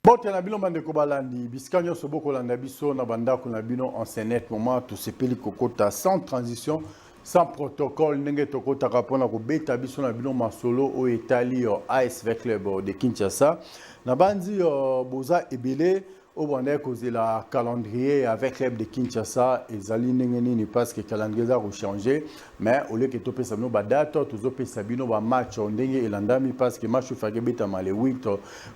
Bote na bino bande ko balandi biskanyo so boko landa biso na banda ko na bino en senet moment to sepeli kokota sans transition sans protocole ndenge tokota kapona ko beta biso na bino masolo o etali ASV Club de Kinshasa na bandi boza ebele au bande kozela calendrier avec Club de Kinshasa ezali ndenge nini parce que calendrier a changé mais au lieu que to pesa bino ba date to pesa bino ba match ndenge elandami parce que match fake beta le 8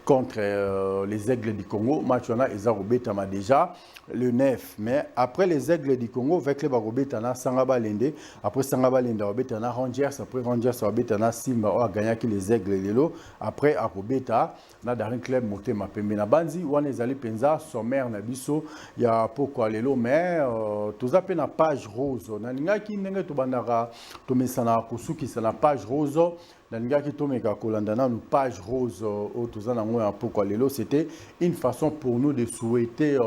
contre les Aigles du Congo match on a ezaro beta déjà le 9 mais après les Aigles du Congo avec Club beta na Sangaba Lende après Sangaba Lende beta na Rangers après Rangers beta na Simba a gagné qui les Aigles lelo après a beta na Daring Club Motema Pembe na banzi wana ezali penza sommaire na biso ya pourquoi lelo mais toza pe na page rose na lingaki ndenge to bandaka to mesana kusuki c'est la page rose na lingaki to meka kolanda na une page rose au toza na ngwa pourquoi lelo c'était une façon pour nous de souhaiter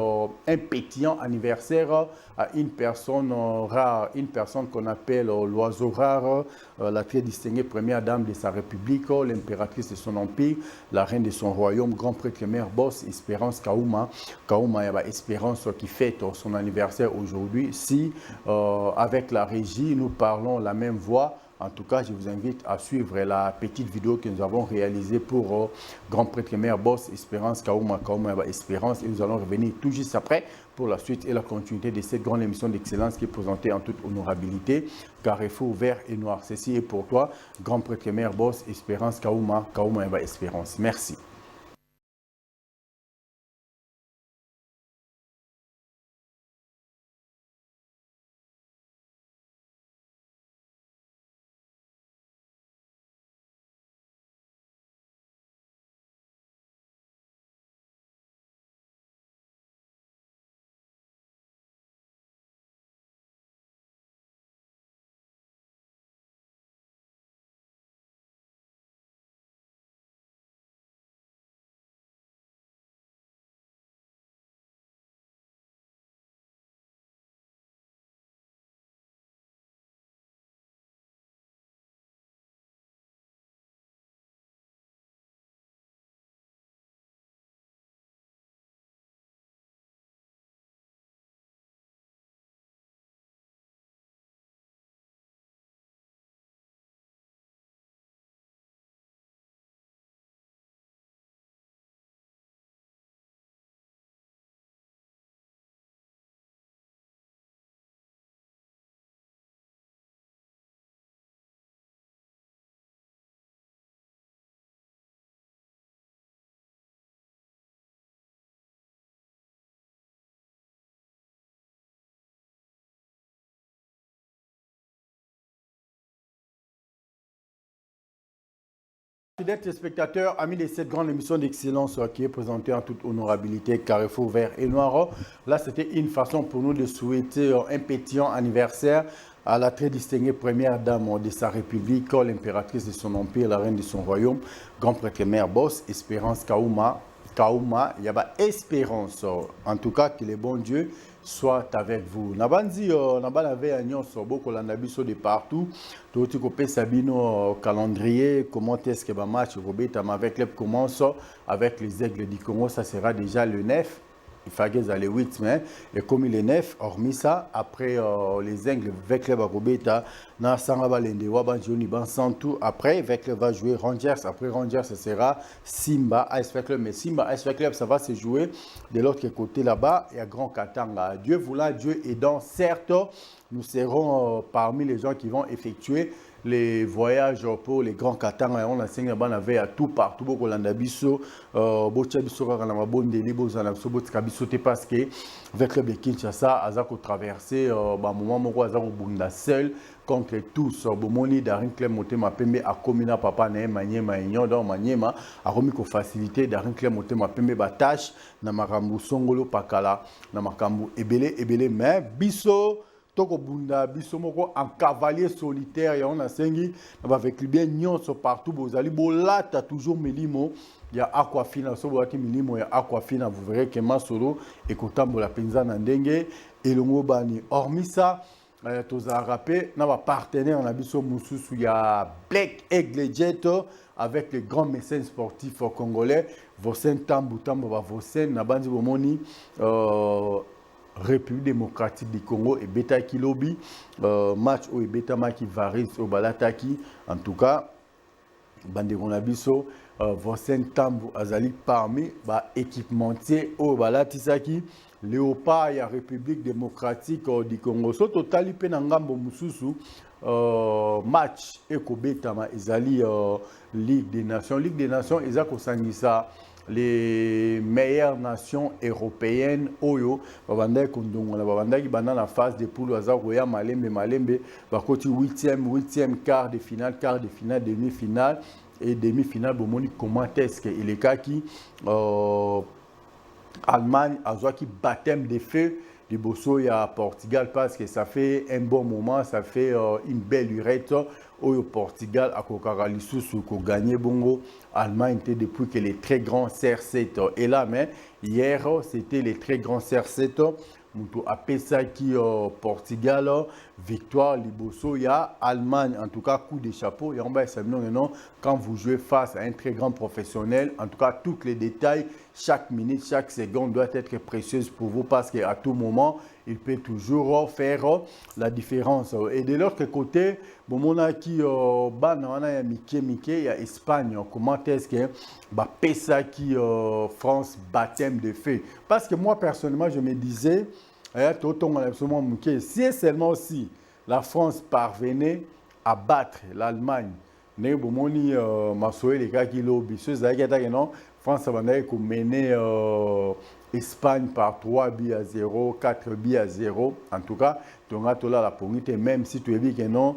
un pétillant anniversaire à une personne rare, une personne qu'on appelle l'oiseau rare, la très distinguée première dame de sa république, l'impératrice de son empire, la reine de son royaume, grand prêtre mère boss, Espérance Kaouma. Kaouma, il y a Espérance qui fête son anniversaire aujourd'hui. Si avec la régie, nous parlons la même voix, en tout cas, je vous invite à suivre la petite vidéo que nous avons réalisée pour Grand Prêtre Mère Boss, Espérance Kaouma, Kaouma Espérance. Et nous allons revenir tout juste après pour la suite et la continuité de cette grande émission d'excellence qui est présentée en toute honorabilité. Carrefour vert et noir. Ceci est pour toi, Grand Prêtre Mère Boss, Espérance Kaouma, Kaouma Espérance. Merci. Fidèles téléspectateurs, amis de cette grande émission d'excellence qui est présentée en toute honorabilité, Carrefour vert et noir. Là, c'était une façon pour nous de souhaiter un pétillant anniversaire à la très distinguée première dame de sa république, l'impératrice de son empire, la reine de son royaume, grand prêtre mère boss, Espérance Kaouma. Kaouma, il y a espérance. En tout cas, que le bon Dieu soit avec vous. Nabandi, nabanave agnon beaucoup l'andabiso de partout. Tout ce que Sabino calendrier, comment est-ce que le match Robert avec club commence avec les Aigles du Congo, ça sera déjà le 9. Il fallait aller 8 mais et comme il est 9, hormis ça, après les Aigles avec le Robeta, na Sangaba Lende, Wabanjoni, Bansantu, après avec le va jouer Rangers, après Rangers ce sera Simba ASV Club, mais Simba ASV Club ça va se jouer de l'autre côté là-bas, il y a Grand Katanga. Dieu voulant, Dieu aidant, certes, nous serons parmi les gens qui vont effectuer les voyages pour les grands Katanga. On a signé à tout partout beaucoup l'andabiso bochabiso kana mabondeli bozana so botikabiso te parce que avec le Kinshasa azako traverser ba moment moko azako bunda seul contre tous bomoni Daring Club Motema Pembe a komina papa na Manyema Union dans Manyema a remis ko facilité Daring Club Motema Pembe ba tâche na makambu songolo pakala na makambu ebele mais biso toko bunda biso moko en cavalier solitaire ya on a sengi avec bien nyonso partout bozali bolata toujours melimo ya Aquafina so bolati milimo ya Aquafina vous verrez que masolo et kotambola penza na ndenge elongo bani hormis ça toza rappé na ba partenaire na biso mususu ya Black Aigle Jet avec les grands mécènes sportifs congolais. vosen tambu tambu ba vosen na bandi bomoni République démocratique du Congo et beta ki lobby match ou beta maki varis au balataki en tout cas bande konabiso vosen tambu azali parmi ba équipementier au balatisaki léopard ya République démocratique du Congo so totali pe na ngambo mususu match ekobetama ezali Ligue des Nations eza kosangisa les meilleures nations européennes oyo babandaki kondongola babandaki banda na phase de poule aza koya malembe bakoti 8e quart de finale demi-finale et demi-finale bomoni comment est-ce que elekaki Allemagne azwaki baptême de feu liboso ya Portugal parce que ça fait un bon moment, ça fait une belle urette au Portugal a kokara lisusu ko gagné bongo Allemagne était depuis que les très grands CR7 et là mais hier c'était les très grands CR7 mutu apesa qui Portugal victoire liboso ya Allemagne en tout cas coup de chapeau et on va non quand vous jouez face à un très grand professionnel en tout cas tous les détails chaque minute chaque seconde doit être précieuse pour vous parce qu'à tout moment il peut toujours faire la différence et de l'autre côté bomona qui bana wana ya mike ya Espagne comment est-ce que ba pesa qui France baptême de feu parce que moi personnellement je me disais si seulement aussi la France parvenait à battre l'Allemagne ne bomoni masoe les gars qui lobi ceux qui non France va mener Espagne par 3 buts à 0, 4 buts à 0. En tout cas, tu as la pointe, même si tu as vu que non,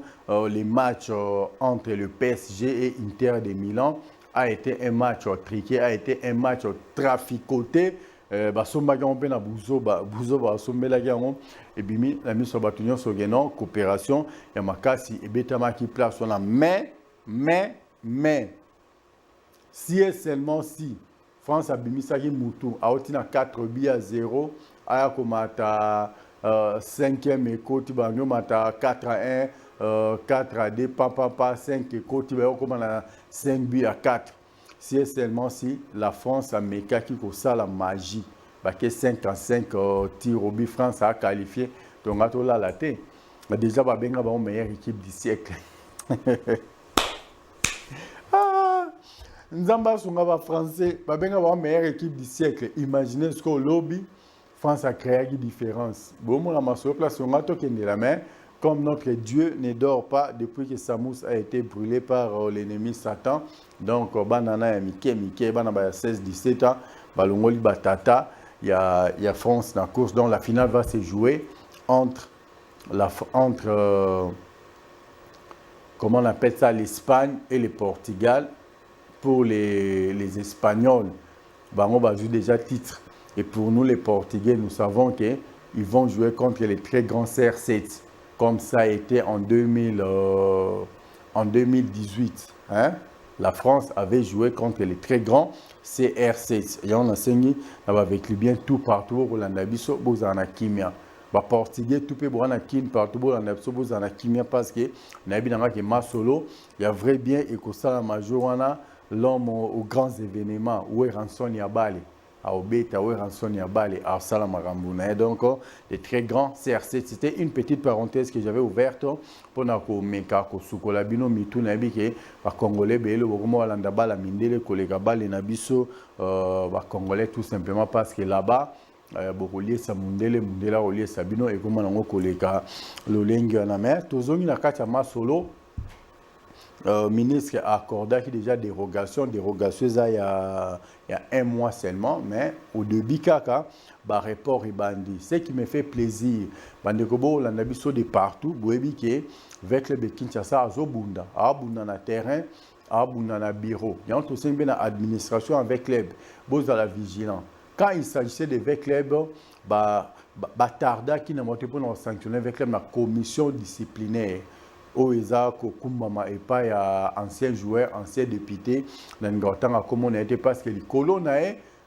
les matchs entre le PSG et Inter de Milan a été un match triqué, a été un match traficoté. Et bimi la mise sur bâtonnier sur Genon, coopération, et makasi et betama qui place on a mais si et seulement si France a bimisaki Moutou a otina 4 buts à 0 aya komata 5e ekoti banyo mata 4 à 1 4 à 2 papa 5 ekoti ba komana 5 buts à 4 si et seulement si la France a mekaki ko ça la magie ba que 5 à 5 tir au but France a qualifié donc ato la laté déjà ba benga ba meilleure équipe du siècle. Nzamba Sunga va français, ba benga ba meilleure équipe du siècle. Imaginez ce qu'au lobby France a créé une différence. Bon mon amasso place on a toqué la main comme notre Dieu ne dort pas depuis que Samous a été brûlé par l'ennemi Satan. Donc banana Mike bana ba 16 17 ans, balongoli batata, il y a France dans la course dont la finale va se jouer entre comment on appelle ça l'Espagne et le Portugal. Pour les Espagnols, on va jouer déjà titre. Et pour nous, les Portugais, nous savons qu'ils vont jouer contre les très grands CR7, comme ça a été en 2018. Hein? La France avait joué contre les très grands CR7. Et on a enseigné avec lui bien tout partout au Landabiso, Bozana Kimia. Les Portugais, tout peut boire kin partout au Landabiso, Bozana Kimia parce que Nabinanga qui est solo, il y a vrai bien et que ça la majorana. L'homme aux grands événements où est rançon Yabale à Obeta où est rançon Yabale à Salamarambouna donc les très grands CRC c'était une petite parenthèse que j'avais ouverte pour nako meka ko sukola bino mitu na bike ba congolais belo bokomo walanda bala mindele kolega bale na biso ba congolais tout simplement parce que là-bas bokolie sa mundele olie sabino et comment nango kolega lolengi na mer tozongi na kati ya masolo. Ministre a accordé déjà dérogation il y a un mois seulement, mais au début, kaka, bah report et bandi. Ce qui me fait plaisir, bandekobo l'anabiso de partout, boebi avec le Kinshasa azobunda, abunda na terrain, abunda na bureau. Il y a aussi une administration avec les beaux à la vigilance. Quand il s'agissait de clubs, tarda qui n'a pas été sanctionné avec la commission disciplinaire. Oeza Kokumbama et pas ya ancien joueur, ancien député, dans comme on a été parce que les colons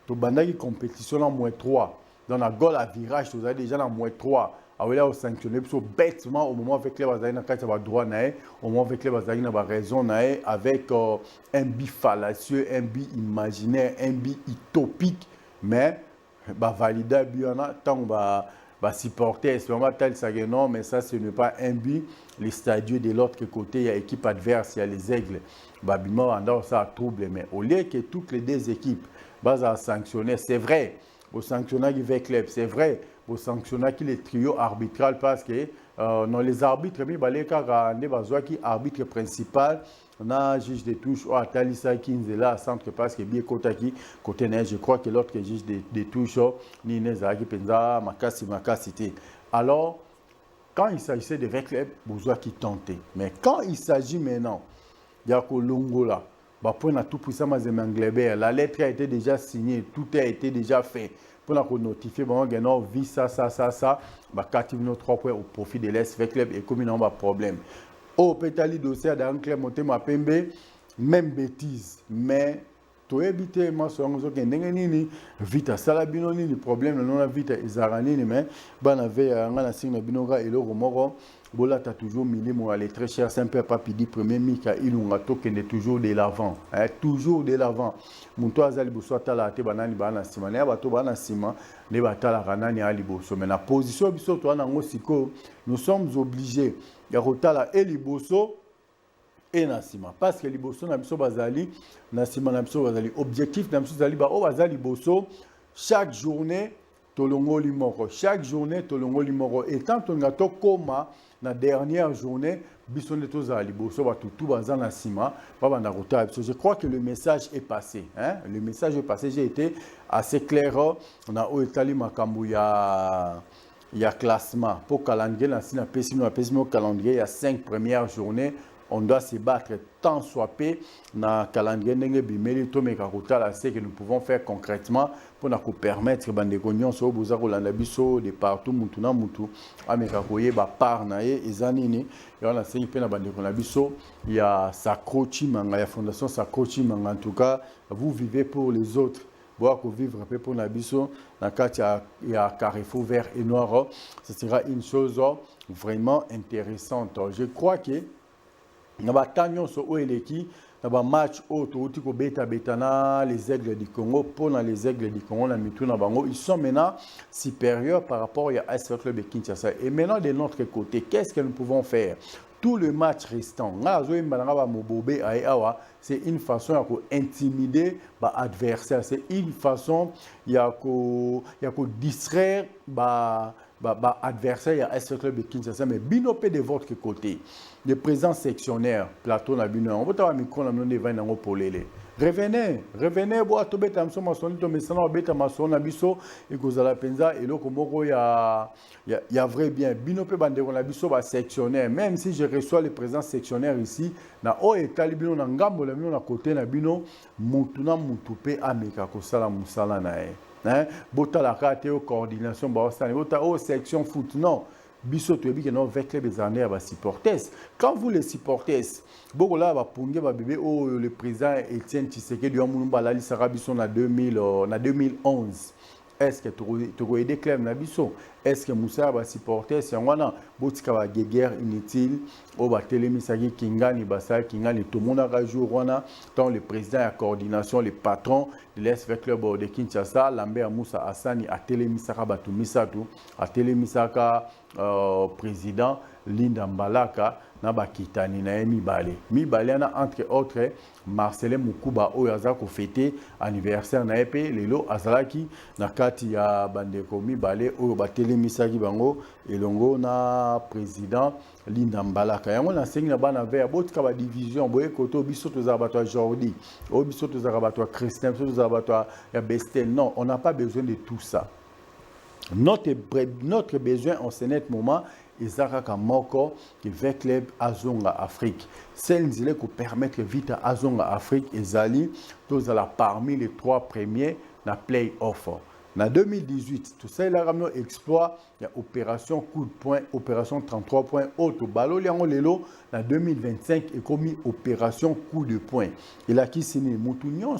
to bandaki compétition en -3. Dans la goal à virage, vous avez déjà en -3. awela au sanctionner biso bêtement au moment avec les bazali na kati ba droit nae au moment avec les bazali na ba raison nae avec un but fallacieux, un but imaginaire, un but utopique, mais ba valida biana tant ba supporter c'est vraiment tel ça que non, mais ça ce n'est pas un but. Les stadiers de l'autre côté, il y a équipe adverse, il y a les aigles, bah bima anda ça trouble, mais au lieu que toutes les deux équipes à sanctionner, c'est vrai, au sanctionner qui va club, c'est vrai, au sanctionner qui les trio arbitral parce que dans les arbitres, mais bah les cas qui arbitre principal. On a juge de touche, ou Talisa qui est là, centre parce que bien côté neige, je crois que l'autre juge de touche, ni Neza qui pensa, Makasi. Alors, quand il s'agissait de club, besoin qui tentait. Mais quand il s'agit maintenant, il y a Kolongola, la lettre a été déjà signée, tout a été déjà fait. Pour nous notifier, bon, on vit ça, quand il y a 3 points au profit de l'ES club et comme il y a un problème. Au pétali dossier dans un club monté ma pembe, même bêtise, mais to éviter ma songo ke ndenge nini vita sala bino nini problème non la vita ezarani ni mais bana ve ngana singa binoga eloko moko bola ta toujours milimo aller très cher simple papidi premier mika ilunga tokende toujours de l'avant toujours de l'avant muntu azali boso atala te banani bana sima ne bato bana sima ne batala kanani ali boso mais na position biso to na ngo siko nous sommes obligés ya kotala eliboso et Nassima. Parce que les bosso na biso bazali, Nassima na biso bazali. Objectif na biso bazali ba o bazali bosso chaque journée tolongo limoro. Chaque journée tolongo limoro. Et tant on a to koma na dernière journée biso neto zali bosso ba tout bazana Nassima ba banda rota biso. Je crois que le message est passé, hein? Le message est passé, j'ai été assez clair. On a o etali makambu ya classement pour calendrier na sina pesimo calendrier il y a 5 premières journées. On doit se battre tant soit peu dans le calendrier ce que nous pouvons faire concrètement pour nous permettre de partout il y a Sakrochi Manga, il y a Fondation Sakrochi Manga. En tout cas, vous vivez pour les autres. Pour vivre pour Nabiso, il y a Carrefour vert et noir. Ce sera une chose vraiment intéressante. Je crois que na batanyo so oeleki na ba match auto utiko beta betana les aigles du Congo pour les aigles du Congo na mituna bango ils sont maintenant supérieurs par rapport à AS Club de Kinshasa. Et maintenant de notre côté, qu'est-ce que nous pouvons faire? Tout le match restant, c'est une façon d'intimider l'adversaire, c'est une façon de distraire l'adversaire à AS Club de Kinshasa. Mais binopé de votre côté, le président sectionnaire, Plateau Nabino, on va micro na monde va nango polele. Revenez, bo atobeta mso masoni to mesana obeta masona biso ekozala penza eloko moko ya vrai bien binope bandeko na biso ba sectionnaire. Même si je reçois le président sectionnaire ici na o etali bino na ngambo la bino na côté na bino mutuna mutupe ameka kosala musala na e hein bota la carte au coordination ba osani bota o section foot non. Biso toyebi que nos club des années à supporters. Quand vous les supporters, beaucoup là va punge va bébé oh le président Etienne Tshisekedi Mulumba la lisara biso na 2011. Est-ce que tu as des clubs na biso? Est-ce que Moussa va supporter si on a botika va guerre inutile au ba telemisaki kingani basa kingani tout le monde a joué wana tant le président à coordination les patrons de l'SV Club de Kinshasa Lambert Moussa Hassani a telemisaka batu misatu a telemisaka président Linda Mbalaka na bakitani na mibale na entre autres Marcelin Mukuba oyaza ko fêter anniversaire na EP lelo azalaki na kati ya bandeko mibale oyo batelemisaki bango elongo na président Linda Mbalaka yango na sengi na bana ver botika ba division boye koto biso tozala bato Jordi o biso tozala bato Christian biso tozala bato ya Bestel. Non, on n'a pas besoin de tout ça. Notre besoin en ce net moment ezaka moko qui veut club azonga Afrique. Celle qui permettre vite azonga Afrique ezali tozala parmi les 3 premiers na play-off. En 2018, tout ça, il a ramené exploit, il y a opération coup de poing, opération 33 points, auto ballon, lelo, en 2025, et commis opération coup de poing. Il a qui signé Moutounions,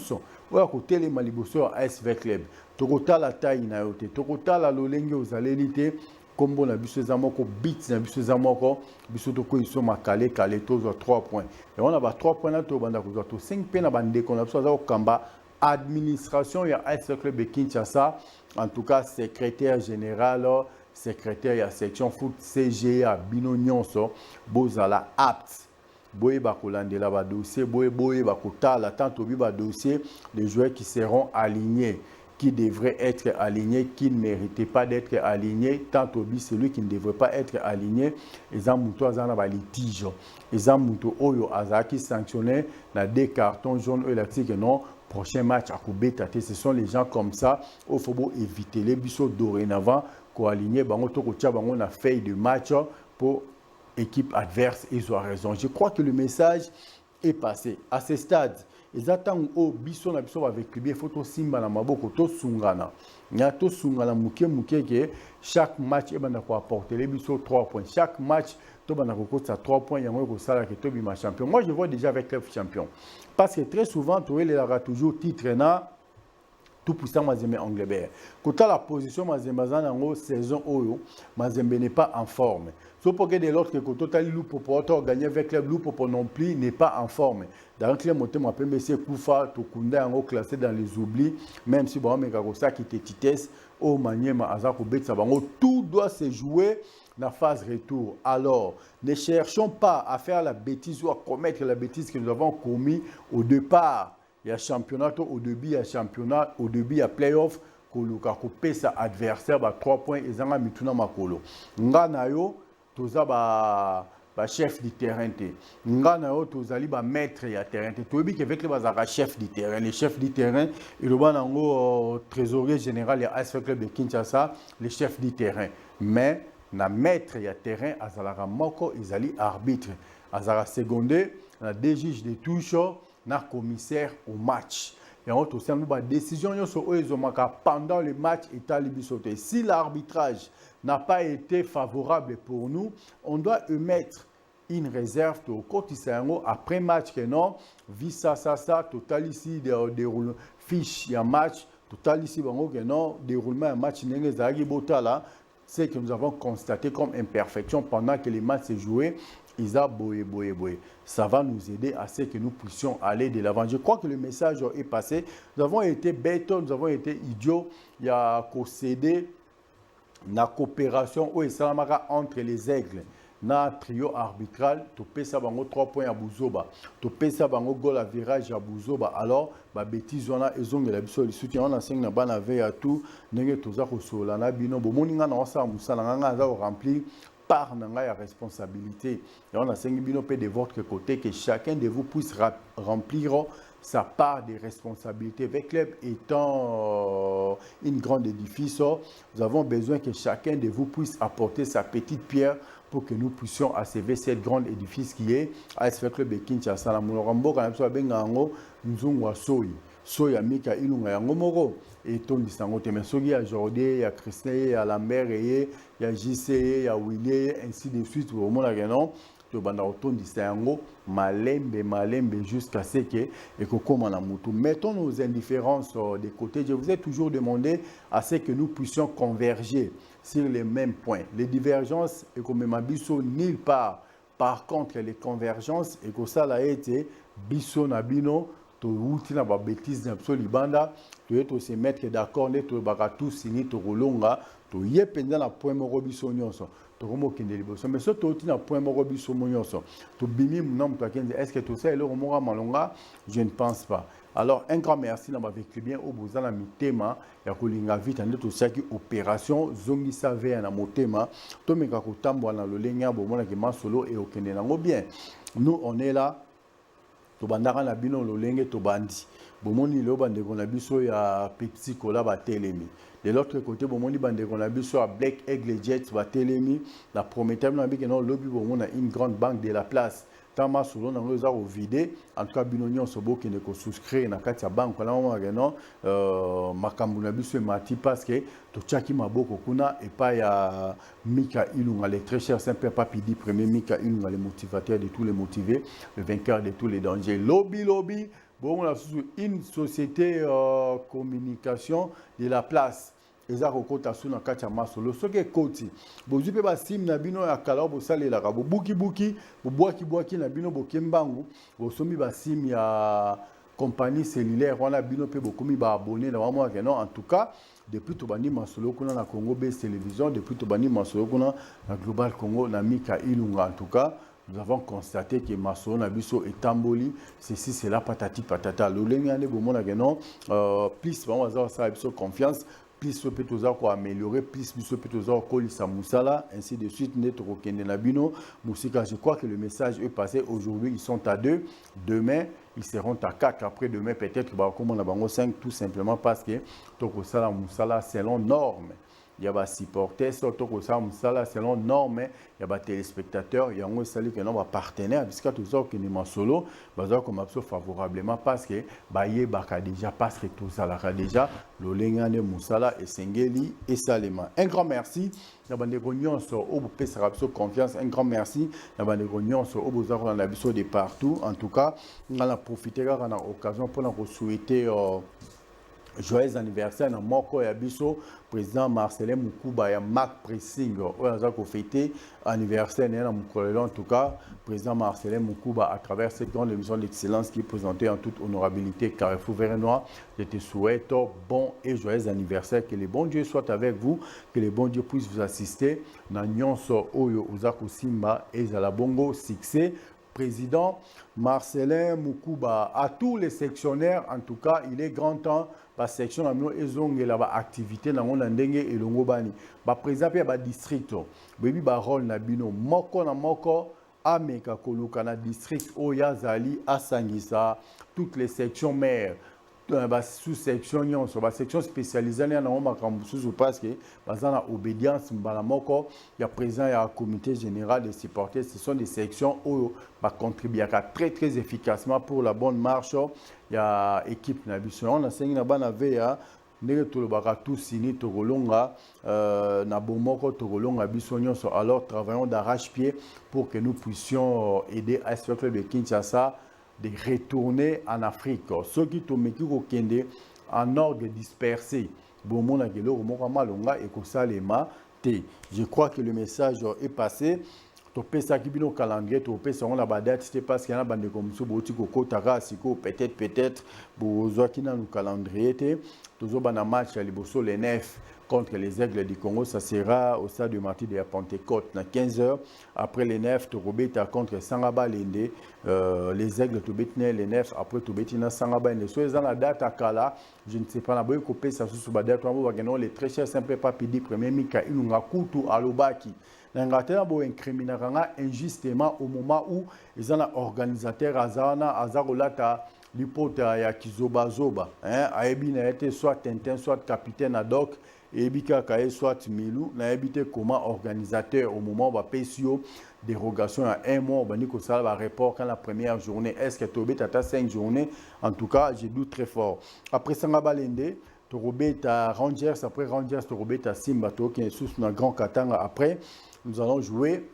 ou à côté les Malibosso à SV Club. Tokota la taille na yote, Tokota la lolenge aux alélité, combo na biso ezamoko beat na biso ezamoko biso to ko iso makale kale to 3 points et on a ba 3 points na to banda ko to 5 pe na bande ko na biso za kamba administration ya AS Club de Kinshasa en tout cas secrétaire général secrétaire ya section foot CGA bino nyonso bozala apte boye bakolandela ba dossier boye bakotala tant obi ba dossier les joueurs qui seront alignés qui devrait être aligné, qui ne méritait pas d'être aligné, tant au but celui qui ne devrait pas être aligné, et Mouto Azana va litige. Et Mouto Oyo Azaki sanctionné, na des cartons jaunes, et la que non, prochain match à Koubétate. Ce sont les gens comme ça, il faut éviter les bisous dorénavant, qu'on aligne, on a fait de match pour équipe adverse, ils ont raison. Je crois que le message est passé. À ce stade, ils attendent au biso na biso avec le photo simba na maboko to sungana nya to sungana muke que chaque match e banda ko apporter les biso 3 points chaque match to banda ko kota 3 points yango ko sala ke to bima champion. Moi je vois déjà avec le champion parce que très souvent to il aura toujours titre na tout puissant Mazembe Anglebert. Quant à la position Mazembe en saison oyo Mazembe n'est pas en forme. Sauf pour que de l'autre côté total loup pour gagner avec le loup pour non plus n'est pas en forme. Dans le monté moi PMC Koufa Tokunda en classé dans les oublis même si bon mais ça qui était Tites au Maniema Azako Betsa bango tout doit se jouer dans la phase retour. Alors, ne cherchons pas à faire la bêtise ou à commettre la bêtise que nous avons commis au départ. Il y a championnat au début, il y a championnat au début, il y a playoff. Koluka couper sa adversaire à 3 points et zanga mituna makolo. Ngana yo toza ba chef du terrain te. Ngana yo tozali ba maître ya terrain te. Tobi que avec les bazaka chef du terrain, les chefs du terrain et le banango trésorier général ya AS Club de Kinshasa, les chefs du terrain. Mais na maître ya terrain azalaka moko izali arbitre. Azala secondé na des juges de touche na commissaire au match. Et on a une décision pendant le match et si l'arbitrage n'a pas été favorable pour nous, on doit émettre une réserve au côté après match que non, vu ça, total ici déroulement fiche un match, total ici que non, déroulement un match c'est que nous avons constaté comme imperfection pendant que les matchs se jouaient. Isa boye. Ça va nous aider à ce que nous puissions aller de l'avant. Je crois que le message est passé. Nous avons été bêtes, nous avons été idiots. Il y a cédé la coopération entre les aigles. Na trio arbitral, tu peux savoir 3 points à Bouzoba. Tu peux savoir goal à virage à Bouzoba. Alors, ma bêtise, on a ils la bise soutien on a 5 na bana veille à tout. Nenge toza ko sola na bino bo moninga na sa musala nga za remplir par la responsabilité. Et on a 5 bino de votre côté que chacun de vous puisse remplir sa part de responsabilité. Avec club étant une grande édifice, nous avons besoin que chacun de vous puisse apporter sa petite pierre pour que nous puissions achever cette grande édifice qui est AS Club de Kinshasa. La Moulorambo, quand même, nous soya mika ilunga yango moko et tondi sango te mesogi ya Jordi ya Christine ya Lambert et ya JC ya Willy ainsi de suite au monde non to banda tondi sango malembe jusqu'à ce que et kokoma na mutu. Mettons nos indifférences de côté. Je vous ai toujours demandé à ce que nous puissions converger sur les mêmes points. Les divergences et comme mabiso nulle part. Par contre les convergences et que ça l'a été biso na bino to wuti na ba bêtise na biso libanda to eto se mettre d'accord ne to baka tout signer to rolonga to yependa na point moko biso nyonso to komo kende liboso mais so to uti na point moko biso nyonso to bimi nom to kenze est-ce que tout ça est le moko malonga je ne pense pas. Alors un grand merci na ba vécu bien au bozala mitema ya kolinga vite ande to saki opération zongi save na motema to meka ko tambwa na lolenga bo mona ke masolo et okende nango bien. Nous on est là tobandaka na bino lolenge tobandi bomoni lo bandeko na biso ya Pepsi Cola batelemi de l'autre côté bomoni bandeko na biso ya Black Eagle Jets batelemi la prometteur na biki non lobby bomona une grande banque de la place tama solo na ngoza au vide en tout cas bino nyonso bokende ko souscrire na kati ya banque na mo non makambu na biso mati parce que to tchaki maboko kuna et pas ya Mika Ilunga le très cher simple papidi premier Mika Ilunga le motivateur de tous les motivés le vainqueur de tous les dangers lobby bon on a une société communication de la place eza kokota su na kati ya masolo soki ekoti bozwi mpe basime na bino ya kala oyo bosalelaka bobukibuki bobwaki na bino boke mbangu bosombi basime ya compagnie cellulaire wana bino mpe bokomi baabone na bamwake non en tout cas depuis tobandi masolo kuna na Congo Base Télévision depuis tobandi masolo kuna na Global Congo na Mika Ilunga en tout cas nous avons constaté que masolo na biso etamboli ceci cela patati patata lolenge ane bomona que non plus vraiment ça biso confiance plus peut toujours améliorer plus peut toujours kolisa musala ainsi de suite net rokende na bino musika. Je crois que le message est passé. Aujourd'hui ils sont à 2, demain ils seront à 4, après demain peut-être comme on a bango 5, tout simplement parce que toko sala musala selon normes. Il y a des supporters, surtout selon normes, il y a des téléspectateurs, il y a des partenaires, puisque tout ça qui est solo, comme favorablement parce que déjà parce que tout ça déjà le lengane musala et sengeli et salema. Un grand merci. Na bande gognon so obu pesa confiance. Un grand merci. Na bande gognon so obu zako na biso de partout. En tout cas, on a profité de l'occasion pour nous souhaiter joyeux anniversaire na moko ya biso président Marcelin Mukuba ya Mac Pressing oyo aza ko fêter anniversaire na mukolo. En tout cas président Marcelin Mukuba à travers cette grande émission d'excellence qui est présentée en toute honorabilité Carrefour Vernois, je te souhaite bon et joyeux anniversaire, que le bon Dieu soit avec vous, que le bon Dieu puisse vous assister na nyonso oyo ozako simba et za bongo succès. Président Marcelin Mukuba, à tous les sectionnaires, en tout cas, il est grand temps, la section amino ezonge la activité na ngona ndenge elongo bani. Ba président pe ba district, bebi ba rôle na bino moko na moko ameka koluka na district oya zali asangisa toutes les sections maires. Sous-section nyonso ba section spécialisée na makambo susu parce que bazana obédience mbala moko ya président ya comité général des supporters. Ce sont des sections où ba contribuer très très efficacement pour la bonne marche ya équipe na biso. On a sengi na bana veya ndenge tolobaka tous sini tokolonga na bomoko tokolonga biso nyonso. Alors travaillons d'arrache-pied pour que nous puissions aider à ce club de Kinshasa de retourner en Afrique. Ceux qui sont en ordre dispersé, je crois que le message est passé. Topesa kibino calendrier, topesa on la badate, c'était parce qu'il y a bande comme ça, peut-être, bozoa qui n'a le calendrier, toujours bana match à Liboso les 9 contre les Aigles du Congo, ça sera au stade du martyr de la Pentecôte, à 15h. Après les 9, Torobeta contre Sangaba Lende, les Aigles, Tobetine les 9, après Tobetina Sangaba Lende. Soit dans la date à Kala, je ne sais pas, on a coupé ça sous Badet, les très chers simple papidi, premier Mika, Inunga Kutu, Alobaki. L'Angleterre a incriminé injustement au moment où les organisateurs Azarolata l'hypothèse ya Kizoba Zoba, Aebi n'a été soit Tintin, soit capitaine ad hoc, et Bika Kaye, soit Milou, n'a habité comment organisateur au moment où on va payer dérogation à un mois, on va ça va report quand la première journée, est-ce que Tobé tata 5 journées, en tout cas, j'ai doute très fort. Après Sangabalende, Torobé à Rangers, après Rangers, Torobé à Simbato, qui est sous un grand Katanga. Après, nous allons jouer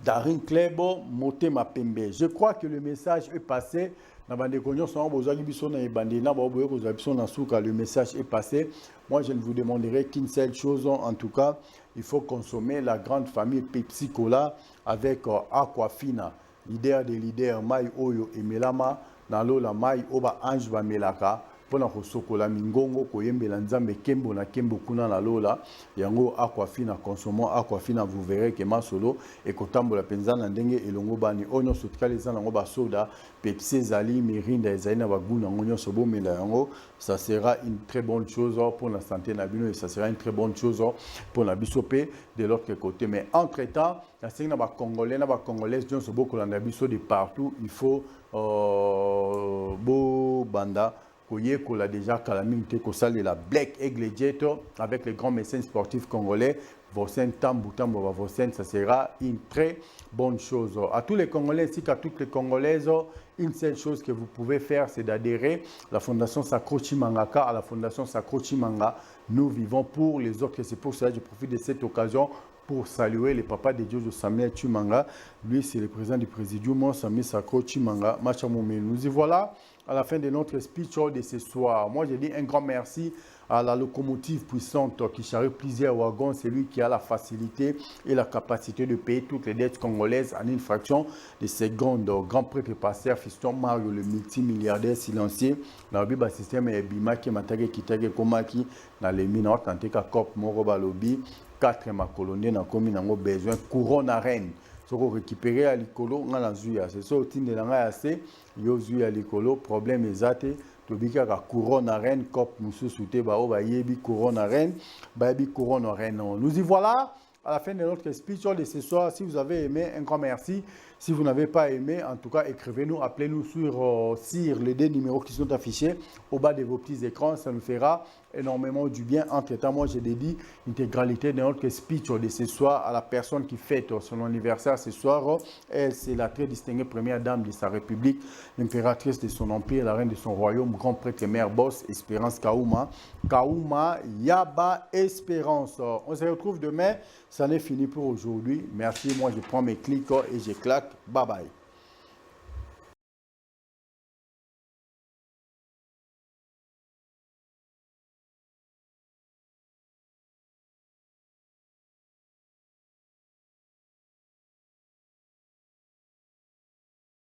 Darin Klebo, Motema Pembe. Je crois que le message est passé. Le message est passé. Moi, je ne vous demanderai qu'une seule chose. En tout cas, il faut consommer la grande famille Pepsi Cola avec Aquafina, leader des leaders, Mai Oyo et Melama. Dans l'eau, la Mai Oba Ange Melaka. Pour la sokola mingongo koyembela nzambe kembo na kembo kuna na lola yango Aquafina, consommons Aquafina, vous verrez que masolo et kotambola penza na ndenge elongo bani onyo sotika les nango ba soda Pepsi zali Mirinda ezali na baguna onyo sobo mela yango. Ça sera une très bonne chose pour la santé na bino et ça sera une très bonne chose pour la bisopé de l'autre côté. Mais entre-temps, la série na ba congolais John sobo kolanda biso de partout, il faut bo banda Koye Kola déjà calamité Kosal et la Black Aigle Jet avec les grands médecins sportifs congolais. Vosen Tambutambo Vosen, ça sera une très bonne chose. À tous les Congolais ainsi qu'à toutes les Congolaises, une seule chose que vous pouvez faire, c'est d'adhérer à la Fondation Sacro Chimangaka, à la Fondation Sacro Chimanga. Nous vivons pour les autres. C'est pour cela que je profite de cette occasion pour saluer le papa de Dieu, Samuel Chimanga. Lui, c'est le président du Présidium, Samuel Sacro Chimanga. Nous y voilà à la fin de notre speech de ce soir. Moi, je dis un grand merci à la locomotive puissante qui charrie plusieurs wagons, c'est lui qui a la facilité et la capacité de payer toutes les dettes congolaises en une fraction de seconde. Grand prêtre pasteur Fiston Mario, le multimilliardaire silencieux, dans le système et Bima qui m'a quitté Komaki dans les mines, tant que COP Moroba Lobby, 4 ma colonie dans commune en besoin couronne à reine. Ce qu'on récupère à l'écolo, on a c'est ça, au team de l'angay, il y a l'écolo, problème exact. Tobika ka couronne à reine, cop moussou souté, ba o ba yebi couronne à reine, ba yebi couronne à reine. Nous y voilà à la fin de notre speech de ce soir. Si vous avez aimé, un grand merci. Si vous n'avez pas aimé, en tout cas, écrivez-nous, appelez-nous sur les deux numéros qui sont affichés au bas de vos petits écrans. Ça nous fera énormément du bien. Entre-temps, moi, j'ai dédié l'intégralité de notre speech de ce soir à la personne qui fête son anniversaire ce soir. Elle, c'est la très distinguée première dame de sa République, l'impératrice de son empire, la reine de son royaume, grand prêtre et mère boss, Espérance Kaouma. Kaouma Yaba Espérance. On se retrouve demain. Ça n'est fini pour aujourd'hui. Merci. Moi, je prends mes clics et je claque. Bye bye.